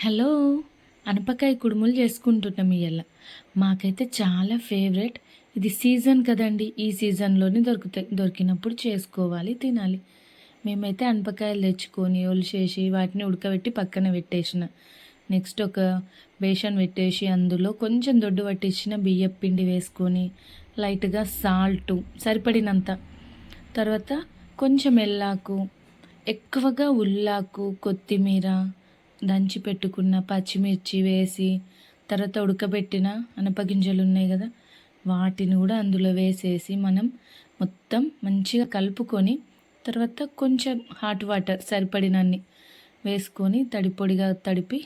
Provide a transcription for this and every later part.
Hello! అనపకాయ కుడుములు చేసుకుంటున్నాం ఇయ్యాల. మాకైతే చాలా ఫేవరెట్. ఇది సీజన్ కదండీ! ఈ సీజన్‌లోనే దొరుకుతాయి. దొరికినప్పుడు చేసుకోవాలి, తినాలి. మేమైతే అనపకాయలు తెచ్చుకొని, ఒలిచేసి, వాటిని ఉడకబెట్టి పక్కన పెట్టేసిన. నెక్స్ట్ ఒక బేషన్ పెట్టేసి, అందులో కొంచెం దొడ్డు పట్టించిన బియ్యపు పిండి వేసుకొని, లైట్‌గా సాల్టు సరిపడినంత. తర్వాత కొంచెం ఎల్లాకు, ఎక్కువగా ఉల్లాకు, కొత్తిమీర, దంచి పెట్టుకున్న పచ్చిమిర్చి వేసి, తర్వాత ఉడకబెట్టిన అనపగింజలు ఉన్నాయి కదా, వాటిని కూడా అందులో వేసేసి మనం మొత్తం మంచిగా కలుపుకొని, తర్వాత కొంచెం హాట్ వాటర్ సరిపడినన్ని వేసుకొని తడిపొడిగా తడిపి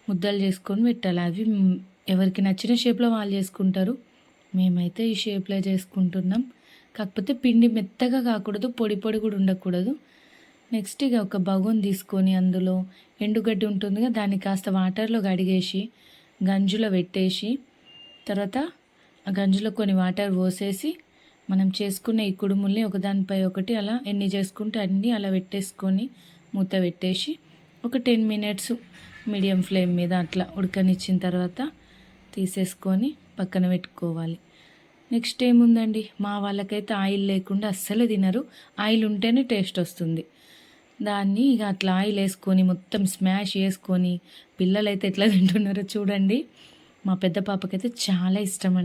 ముద్దలు చేసుకొని పెట్టాలి. అవి ఎవరికి నచ్చిన షేప్లో వాళ్ళు చేసుకుంటారు. మేమైతే ఈ షేప్లో చేసుకుంటున్నాం. కాకపోతే పిండి మెత్తగా కాకూడదు, పొడి పొడి కూడా ఉండకూడదు. నెక్స్ట్ ఇక ఒక బగోన్ తీసుకొని అందులో ఎండుగడ్డి ఉంటుందిగా, దాన్ని కాస్త వాటర్లో కడిగేసి గంజులో పెట్టేసి, తర్వాత ఆ గంజులో కొన్ని వాటర్ పోసేసి మనం చేసుకున్న ఈ కుడుముల్ని ఒకదానిపై ఒకటి అలా ఎన్ని చేసుకుంటే అన్నీ అలా పెట్టేసుకొని మూత పెట్టేసి ఒక 10 మినిట్స్ మీడియం ఫ్లేమ్ మీద అట్లా ఉడకనిచ్చిన తర్వాత తీసేసుకొని పక్కన పెట్టుకోవాలి. నెక్స్ట్ ఏముందండి, మా వాళ్ళకైతే ఆయిల్ లేకుండా అస్సలు తినరు. ఆయిల్ ఉంటేనే టేస్ట్ వస్తుంది. దాన్ని ఇక అట్లా ఆయిల్ వేసుకొని మొత్తం స్మాష్ చేసుకొని పిల్లలైతే ఎట్లా తింటున్నారో చూడండి. మా పెద్ద పాపకైతే చాలా ఇష్టం అండి.